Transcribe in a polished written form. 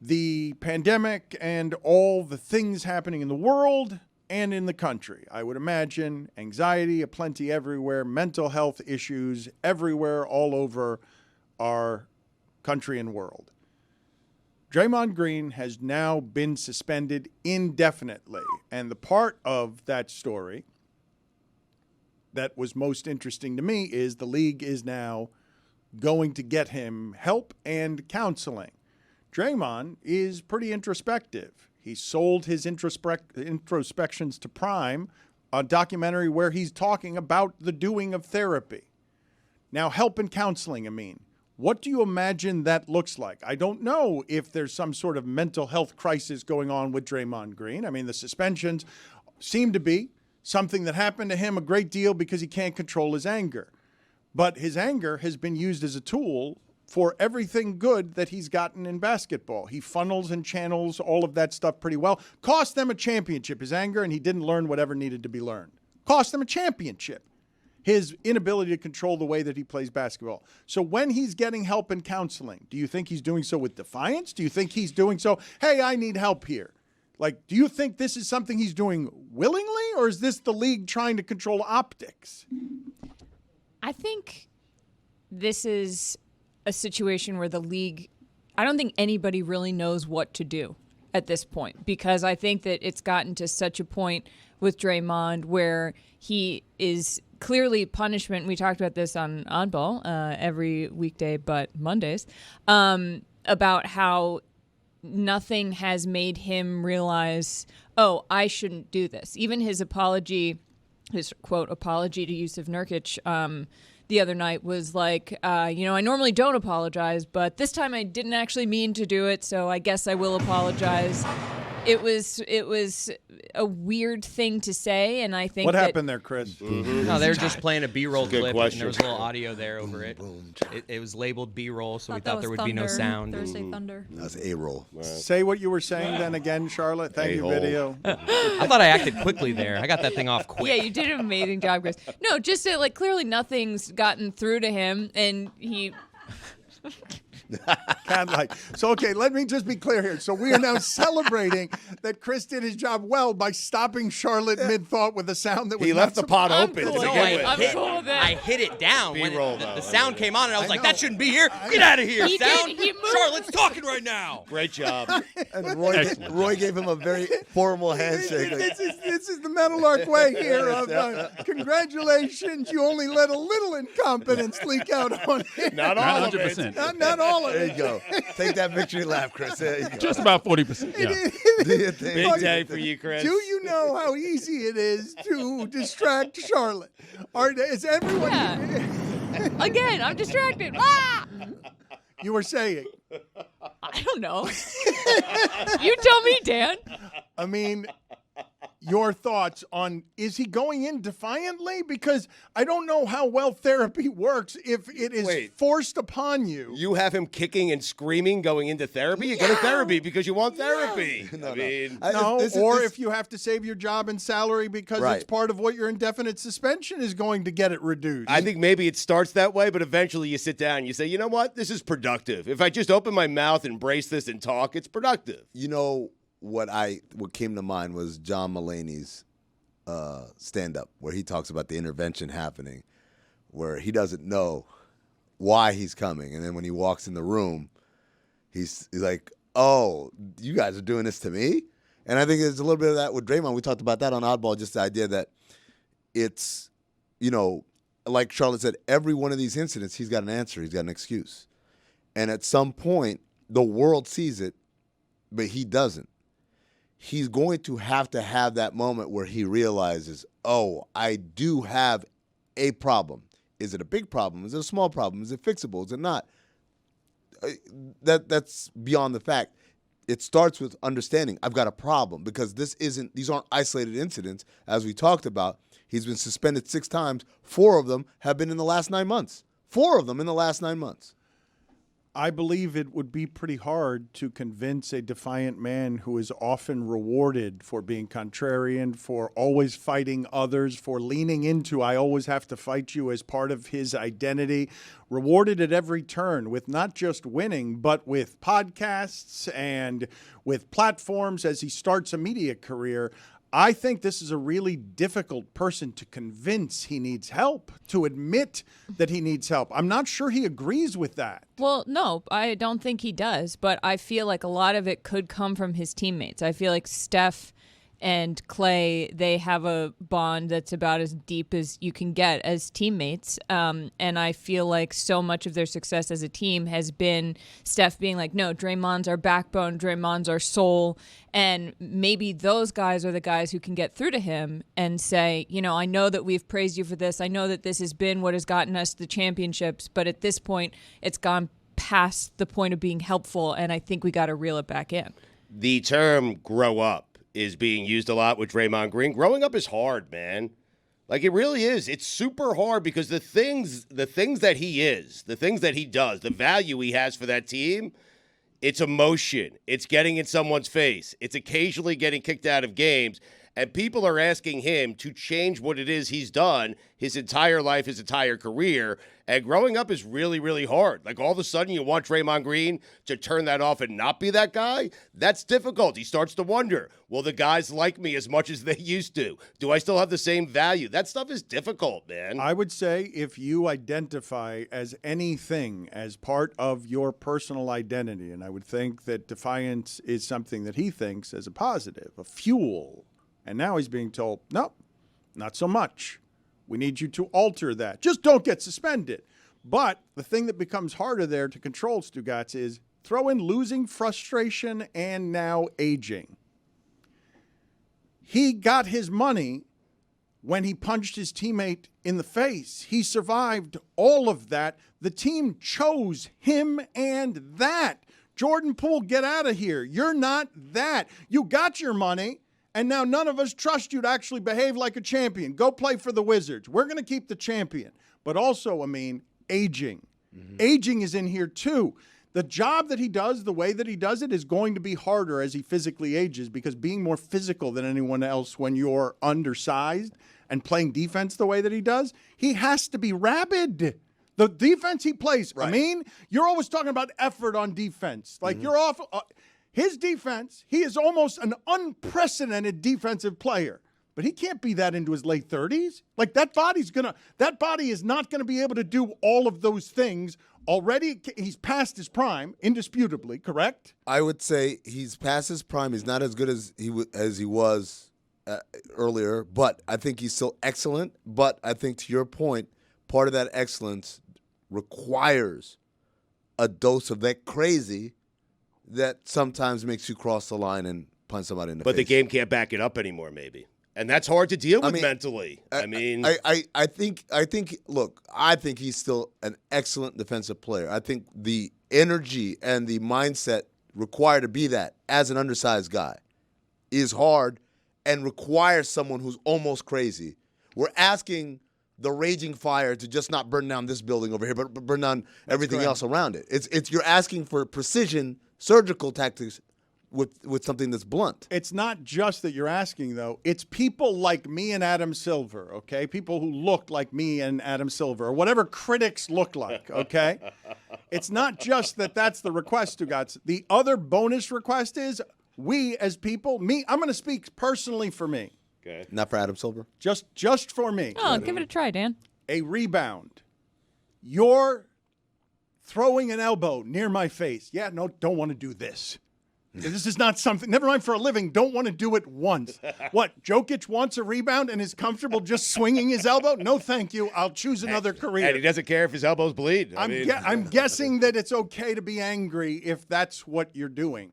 the pandemic and all the things happening in the world and in the country. I would imagine anxiety aplenty everywhere, mental health issues everywhere, all over our country and world. Draymond Green has now been suspended indefinitely. And the part of that story that was most interesting to me is the league is now going to get him help and counseling. Draymond is pretty introspective. He sold his introspections to Prime, a documentary where he's talking about the doing of therapy. Now, help and counseling, Amin. What do you imagine that looks like? I don't know if there's some sort of mental health crisis going on with Draymond Green. I mean, the suspensions seem to be something that happened to him a great deal because he can't control his anger. But his anger has been used as a tool for everything good that he's gotten in basketball. He funnels and channels all of that stuff pretty well. Cost them a championship, his anger, and he didn't learn whatever needed to be learned. Cost them a championship, his inability to control the way that he plays basketball. So when he's getting help and counseling, do you think he's doing so with defiance? Do you think he's doing so, hey, I need help here? Like, do you think this is something he's doing willingly, or is this the league trying to control optics? I think this is a situation where the league, I don't think anybody really knows what to do at this point, because I think that it's gotten to such a point with Draymond where he is clearly punishment. We talked about this on Oddball every weekday but Mondays, about how nothing has made him realize, oh, I shouldn't do this. Even his apology, his quote apology to Jusuf Nurkic the other night was like, I normally don't apologize, but this time I didn't actually mean to do it, so I guess I will apologize. It was a weird thing to say, and I think what happened there, Chris? Mm-hmm. No, they were just playing a B-roll clip, question. and there was a little audio there over it. It was labeled B-roll, so we thought there would be no sound. Thursday Thunder. That's A-roll. Say what you were saying then again, Charlotte. Thank you, video. I thought I acted quickly there. I got that thing off quick. Yeah, you did an amazing job, Chris. No, just that, like, clearly nothing's gotten through to him, and he... So, okay, let me just be clear here. So we are now celebrating that Chris did his job well by stopping Charlotte mid-thought with a sound that was He left the pot open. cool. to No, begin with. I'm cool with that. I hit it down when B-roll, the though. sound came on, and I was like, know. that shouldn't be here. Get out of here, He sound. did. He moved. Charlotte's talking right now. Great job. And Roy gave him a very formal handshake. This is the Meadowlark way here. Congratulations, you only let a little incompetence leak out on him. Not all of it. 100%. Not all of There it. you go. Take that victory lap, Chris. There you go. Just about 40%. Yeah. Do your thing. Big day for you, Chris. Do you know how easy it is to distract Charlotte? Is everyone? Yeah. Again, I'm distracted. Ah! You were saying. I don't know. You tell me, Dan. I mean, your thoughts on, is he going in defiantly? Because I don't know how well therapy works if it is forced upon you. You have him kicking and screaming going into therapy? You go to therapy because you want therapy. If you have to save your job and salary because it's part of what your indefinite suspension is going to get it reduced. I think maybe it starts that way, but eventually you sit down and you say, you know what? This is productive. If I just open my mouth, embrace this, and talk, it's productive. You know, what came to mind was John Mulaney's stand-up, where he talks about the intervention happening, where he doesn't know why he's coming, and then when he walks in the room, he's like, "Oh, you guys are doing this to me?" And I think there's a little bit of that with Draymond. We talked about that on Oddball, just the idea that it's, like Charlotte said, every one of these incidents, he's got an answer, he's got an excuse, and at some point, the world sees it, but he doesn't. He's going to have that moment where he realizes, oh, I do have a problem. Is it a big problem? Is it a small problem? Is it fixable? Is it not? That's beyond the fact. It starts with understanding I've got a problem, because these aren't isolated incidents. As we talked about, he's been suspended 6 times. 4 of them have been in the last 9 months. 4 of them in the last 9 months. I believe it would be pretty hard to convince a defiant man who is often rewarded for being contrarian, for always fighting others, for leaning into, I always have to fight you as part of his identity, rewarded at every turn with not just winning, but with podcasts and with platforms as he starts a media career. I think this is a really difficult person to convince he needs help, to admit that he needs help. I'm not sure he agrees with that. Well, no, I don't think he does, but I feel like a lot of it could come from his teammates. I feel like Steph and Clay, they have a bond that's about as deep as you can get as teammates. And I feel like so much of their success as a team has been Steph being like, no, Draymond's our backbone, Draymond's our soul. And maybe those guys are the guys who can get through to him and say, you know, I know that we've praised you for this. I know that this has been what has gotten us the championships. But at this point, it's gone past the point of being helpful. And I think we got to reel it back in. The term grow up is being used a lot with Draymond Green. Growing up is hard, man. Like, it really is. It's super hard because the things that he is, the things that he does, the value he has for that team, it's emotion. It's getting in someone's face. It's occasionally getting kicked out of games. And people are asking him to change what it is he's done his entire life, his entire career. And growing up is really, really hard. Like, all of a sudden you want Draymond Green to turn that off and not be that guy? That's difficult. He starts to wonder, will the guys like me as much as they used to? Do I still have the same value? That stuff is difficult, man. I would say if you identify as anything as part of your personal identity, and I would think that defiance is something that he thinks as a positive, a fuel. And now he's being told, no, not so much. We need you to alter that. Just don't get suspended. But the thing that becomes harder there to control, Stugotz, is throw in losing, frustration, and now aging. He got his money when he punched his teammate in the face. He survived all of that. The team chose him and that. Jordan Poole, get out of here. You're not that. You got your money. And now none of us trust you to actually behave like a champion. Go play for the Wizards. We're going to keep the champion. But also, I mean, aging. Mm-hmm. Aging is in here too. The job that he does, the way that he does it, is going to be harder as he physically ages because being more physical than anyone else when you're undersized and playing defense the way that he does, he has to be rabid. The defense he plays, right. I mean, you're always talking about effort on defense. Like, you're off. His defense, he is almost an unprecedented defensive player, but he can't be that into his late 30s. Like, that body is not going to be able to do all of those things. Already, he's past his prime, indisputably, correct? I would say he's past his prime. He's not as good as he was earlier, but I think he's still excellent. But I think, to your point, part of that excellence requires a dose of that crazy that sometimes makes you cross the line and punch somebody in the face. But the game can't back it up anymore, maybe. And that's hard to deal with mentally. I think he's still an excellent defensive player. I think the energy and the mindset required to be that as an undersized guy is hard and requires someone who's almost crazy. We're asking the raging fire to just not burn down this building over here, but burn down everything else around it. It's you're asking for precision, surgical tactics with something that's blunt. It's not just that you're asking, though. It's people like me and Adam Silver, okay? People who look like me and Adam Silver, or whatever critics look like, okay? It's not just that that's the request, Stugotz. The other bonus request is we as people, I'm going to speak personally for me. Okay. Not for Adam Silver? Just for me. Oh, give it a try, Dan. A rebound. You're throwing an elbow near my face. Yeah, no, don't want to do this. This is not something, never mind for a living, don't want to do it once. What, Jokic wants a rebound and is comfortable just swinging his elbow? No, thank you. I'll choose another career. And he doesn't care if his elbows bleed. I'm guessing that it's okay to be angry if that's what you're doing.